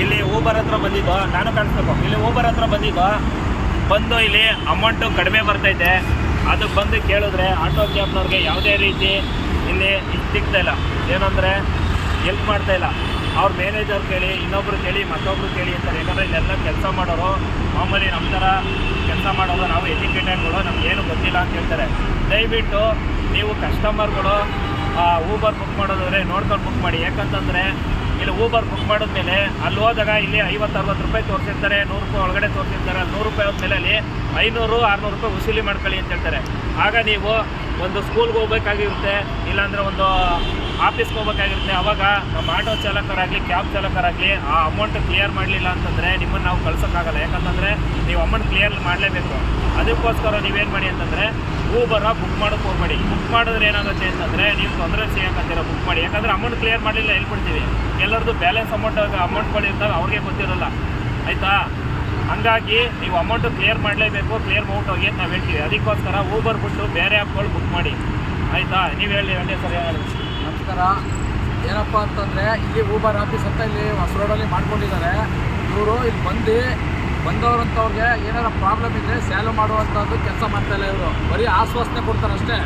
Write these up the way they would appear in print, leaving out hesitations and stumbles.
ಇಲ್ಲಿ ಊಬರ್ ಹತ್ರ ಬಂದಿದ್ದು, ನಾನು ಕಾಣಿಸ್ಬೇಕು, ಇಲ್ಲಿ ಊಬರ್ ಹತ್ರ ಬಂದಿದ್ದು, ಬಂದು ಇಲ್ಲಿ ಅಮೌಂಟು ಕಡಿಮೆ ಬರ್ತೈತೆ, ಅದಕ್ಕೆ ಬಂದು ಕೇಳಿದ್ರೆ ಆಟೋ ಕ್ಯಾಬ್ನವ್ರಿಗೆ ಯಾವುದೇ ರೀತಿ ಇಲ್ಲಿ ಸಿಗ್ತಾ ಇಲ್ಲ, ಏನಂದರೆ ಹೆಲ್ಪ್ ಮಾಡ್ತಾಯಿಲ್ಲ. ಅವ್ರ ಮ್ಯಾನೇಜರ್ ಕೇಳಿ, ಇನ್ನೊಬ್ರು ಕೇಳಿ, ಮತ್ತೊಬ್ರು ಕೇಳಿ ಅಂತಾರೆ. ಯಾಕಂದರೆ ಇಲ್ಲೆಲ್ಲ ಕೆಲಸ ಮಾಡೋರು ಮಾಮೂಲಿ ನಮ್ಮ ಥರ ಕೆಲಸ ಮಾಡೋರು, ನಾವು ಎಜುಕೇಟೆಡ್ಗಳು, ನಮಗೇನು ಗೊತ್ತಿಲ್ಲ ಅಂತ ಹೇಳ್ತಾರೆ. ದಯವಿಟ್ಟು ನೀವು ಕಸ್ಟಮರ್ಗಳು ಊಬರ್ ಬುಕ್ ಮಾಡೋದಾದರೆ ನೋಡ್ಕೊಂಡು ಬುಕ್ ಮಾಡಿ. ಯಾಕಂತಂದರೆ ಇಲ್ಲಿ ಊಬರ್ ಬುಕ್ ಮಾಡಿದ್ಮೇಲೆ ಅಲ್ಲಿ ಹೋದಾಗ ಇಲ್ಲಿ 50-60 ರೂಪಾಯಿ ತೋರಿಸಿರ್ತಾರೆ, 100 ರೂಪಾಯಿ ಒಳಗಡೆ ತೋರಿಸಿರ್ತಾರೆ. 100 ರೂಪಾಯಿ ಹೋದ್ಮೇಲೆ ಅಲ್ಲಿ 500-600 ರೂಪಾಯಿ ವಸೂಲಿ ಮಾಡ್ಕೊಳ್ಳಿ ಅಂತ ಹೇಳ್ತಾರೆ. ಆಗ ನೀವು ಒಂದು ಸ್ಕೂಲ್ಗೆ ಹೋಗ್ಬೇಕಾಗಿರುತ್ತೆ, ಇಲ್ಲಾಂದರೆ ಒಂದು ಆಫೀಸ್ಗೆ ಹೋಗ್ಬೇಕಾಗಿರುತ್ತೆ. ಆವಾಗ ನಮ್ಮ ಆಟೋ ಚಾಲಕರಾಗಲಿ, ಕ್ಯಾಬ್ ಚಾಲಕರಾಗಲಿ ಆ ಅಮೌಂಟ್ ಕ್ಲಿಯರ್ ಮಾಡಲಿಲ್ಲ ಅಂತಂದರೆ ನಿಮ್ಮನ್ನು ನಾವು ಕಳ್ಸೋಕ್ಕಾಗಲ್ಲ. ಯಾಕಂತಂದರೆ ನೀವು ಅಮೌಂಟ್ ಕ್ಲಿಯರ್ ಮಾಡಲೇಬೇಕು. ಅದಕ್ಕೋಸ್ಕರ ನೀವೇನು ಮಾಡಿ ಅಂತಂದರೆ ಊಬರ ಬುಕ್ ಮಾಡೋಕ್ಕೆ ಹೋಗ್ಬೇಡಿ. ಬುಕ್ ಮಾಡಿದ್ರೆ ಏನಾಗುತ್ತೆ ಅಂತಂದರೆ ನೀವು ತೊಂದರೆ ಸಿಗೋಕ್ಕಂತೀರ ಬುಕ್ ಮಾಡಿ. ಯಾಕಂದರೆ ಅಮೌಂಟ್ ಕ್ಲಿಯರ್ ಮಾಡಲಿಲ್ಲ ಎಲ್ಲಿ ಬಿಡ್ತೀವಿ, ಎಲ್ಲರದ್ದು ಬ್ಯಾಲೆನ್ಸ್ ಅಮೌಂಟ್ಗಳಿರ್ತಾವೆ, ಅವ್ರಿಗೆ ಗೊತ್ತಿರೋಲ್ಲ, ಆಯಿತಾ? ಹಂಗಾಗಿ ನೀವು ಅಮೌಂಟು ಕ್ಲಿಯರ್ ಮಾಡಲೇಬೇಕು, ಕ್ಲಿಯರ್ ಮಾಡ್ಬಿಟ್ಟು ಹೋಗಿ ಅಂತ ನಾವು ಹೇಳ್ತೀವಿ. ಅದಕ್ಕೋಸ್ಕರ ಊಬರ್ ಬಿಟ್ಟು ಬೇರೆ ಆ್ಯಪ್ಗಳು ಬುಕ್ ಮಾಡಿ, ಆಯಿತಾ? ನೀವು ಹೇಳಿ ಸರ್. ನಮಸ್ಕಾರ. ಏನಪ್ಪ ಅಂತಂದರೆ ಇಲ್ಲಿ ಊಬರ್ ಆಫೀಸ್ ಅಂತ ಇಲ್ಲಿ ಹೊಸ ರೋಡಲ್ಲಿ ಮಾಡ್ಕೊಂಡಿದ್ದಾರೆ. ಇವರು ಇಲ್ಲಿ ಬಂದವರಂಥವ್ರಿಗೆ ಏನಾರ ಪ್ರಾಬ್ಲಮ್ ಇದ್ದರೆ ಸ್ಯಾಲ್ವ್ ಮಾಡುವಂಥದ್ದು ಕೆಲಸ ಮಾಡ್ತಾಯಿಲ್ಲ. ಇವರು ಬರೀ ಆಶ್ವಾಸನೆ ಕೊಡ್ತಾರೆ ಅಷ್ಟೇ.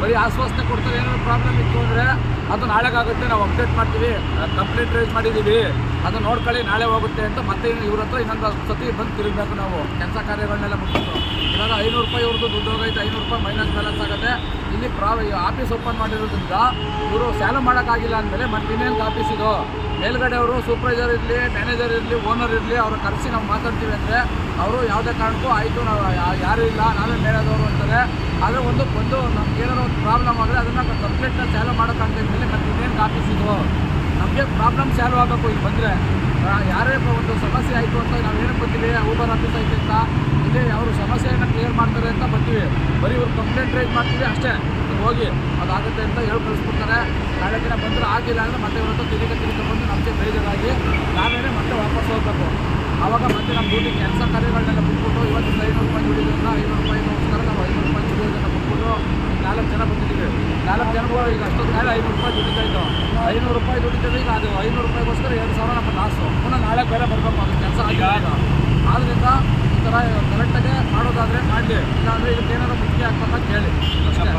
ಬರೀ ಆಶ್ವಾಸನೆ ಕೊಡ್ತಾರೆ. ಏನಾದ್ರು ಪ್ರಾಬ್ಲಮ್ ಇತ್ತು ಅಂದರೆ ಅದು ನಾಳೆಗಾಗುತ್ತೆ, ನಾವು ಅಪ್ಡೇಟ್ ಮಾಡ್ತೀವಿ, ಕಂಪ್ಲೇಂಟ್ ರೈಸ್ ಮಾಡಿದ್ದೀವಿ, ಅದು ನೋಡ್ಕೊಳ್ಳಿ, ನಾಳೆ ಹೋಗುತ್ತೆ ಅಂತ ಮತ್ತೆ ಇವ್ರ ಹತ್ರ ಇನ್ನೊಂದು ಸತಿ ಬಂದು ತಿರುಗಬೇಕು ನಾವು ಕೆಲಸ ಕಾರ್ಯಗಳನ್ನೆಲ್ಲ ಮುಗಿಸ್ತು. ಇವಾಗ 500 ರೂಪಾಯಿ ಇವ್ರದ್ದು ದುಡ್ಡು ಹೋಗೈತೆ, 500 ರೂಪಾಯಿ ಮೈನಸ್ ಬ್ಯಾಲೆನ್ಸ್ ಆಗುತ್ತೆ. ಇಲ್ಲಿ ಆಫೀಸ್ ಓಪನ್ ಮಾಡಿರೋದ್ರಿಂದ ಇವರು ಸ್ಯಾಲ್ವ್ ಮಾಡೋಕ್ಕಾಗಿಲ್ಲ ಅಂದಮೇಲೆ ಮತ್ತೆ ಇನ್ನೇನು ಆಫೀಸ್ ಇದು ಮೇಲ್ಗಡೆ ಅವರು ಸೂಪರ್ವೈಸರ್ ಇರಲಿ, ಮ್ಯಾನೇಜರ್ ಇರಲಿ, ಓನರ್ ಇರಲಿ, ಅವ್ರ ಕರೆಸಿ ನಾವು ಮಾತಾಡ್ತೀವಿ ಅಂದರೆ ಅವರು ಯಾವುದೇ ಕಾರಣಕ್ಕೂ ಆಯಿತು ನಾವು ಯಾರೂ ಇಲ್ಲ, ನಾವೇ ಮೇಳದವರು ಅಂತಾರೆ. ಆದರೆ ಒಂದು ನಮ್ಗೆ ಏನಾದ್ರು ಒಂದು ಪ್ರಾಬ್ಲಮ್ ಆದರೆ ಅದನ್ನು ಕಂಪ್ಲೀಟ್ನ ಸ್ಯಾಲ್ವ್ ಮಾಡೋಕ್ಕಾಗ್ತಾ ಮೇಲೆ ಮತ್ತೆ ಇನ್ನೇನು ಆಫೀಸ್ ಇದು ನಮಗೆ ಪ್ರಾಬ್ಲಮ್ ಸ್ಯಾಲ್ವ್ ಆಗಬೇಕು. ಇಲ್ಲಿ ಬಂದರೆ ಯಾರೇ ಒಂದು ಸಮಸ್ಯೆ ಆಯಿತು ಅಂತ ನಾವು ಏನಕ್ಕೆ ಬರ್ತೀವಿ, ಊಬರ್ ಆಫೀಸ್ ಐತೆ ಅಂತ, ಇಲ್ಲಿ ಅವರು ಸಮಸ್ಯೆಯನ್ನು ಕ್ಲಿಯರ್ ಮಾಡ್ತಾರೆ ಅಂತ ಬರ್ತೀವಿ. ಬರೀ ಇವ್ರು ಕಂಪ್ಲೇಂಟ್ ರೈಸ್ ಮಾಡ್ತೀವಿ ಅಷ್ಟೇ, ಹೋಗಿ ಅದಾಗುತ್ತೆ ಅಂತ ಹೇಳಿ ಕಳಿಸ್ಬಿಡ್ತಾರೆ. ನಾಳೆ ದಿನ ಬಂದರೆ ಆಗಿಲ್ಲ ಅಂದರೆ ಮತ್ತೆ ಇವತ್ತು ತಿರುಗಿ ಬಂದು ನಮಗೆ ಬೇಜಾರಾಗಿ ನಾವೇನೇ ಮತ್ತೆ ವಾಪಸ್ ಹೋಗ್ಬೇಕು. ಆವಾಗ ಮತ್ತೆ ನಮ್ಮ ಡ್ಯೂಟಿ ಕೆಲಸ ಕಾರ್ಯಗಳನ್ನೆಲ್ಲ ಬಿಟ್ಬಿಟ್ಟು ಇವತ್ತು 500 ರೂಪಾಯಿ ದುಡಿಯೋದನ್ನ 500 ರೂಪಾಯಿಗೋಸ್ಕರ ನಾವು 500 ರೂಪಾಯಿ ದುಡಿಯೋದನ್ನು ಬಿಟ್ಬಿಟ್ಟು 4 ಜನ ಬಂದಿದ್ದೀವಿ. 4 ಜನಗಳು ಈಗ ಅಷ್ಟೊಂದು ಮೇಲೆ 500 ರೂಪಾಯಿ ದುಡಿತಾ ಇದ್ದೋ, 500 ರೂಪಾಯಿ ದುಡಿತೀವಿ. ಈಗ ಅದು 500 ರೂಪಾಯಿಗೋಸ್ಕರ 2,000 ನಮ್ಮ ಲಾಸು. ಪುನಃ ನಾಳೆ ಬೇರೆ ಬರಬೇಕು, ಅದು ಕೆಲಸ ಆಗಿಲ್ಲ. ಆದ್ದರಿಂದ ಈ ಥರ ಕರೆಕ್ಟಾಗಿ ಮಾಡೋದಾದರೆ ಮಾಡಲಿ, ಇಲ್ಲಾಂದರೆ ಇದಕ್ಕೆ ಏನಾದರೂ ಮುಖ್ಯ ಆಗ್ತಂತ ಕೇಳಿ ಅಷ್ಟೇ.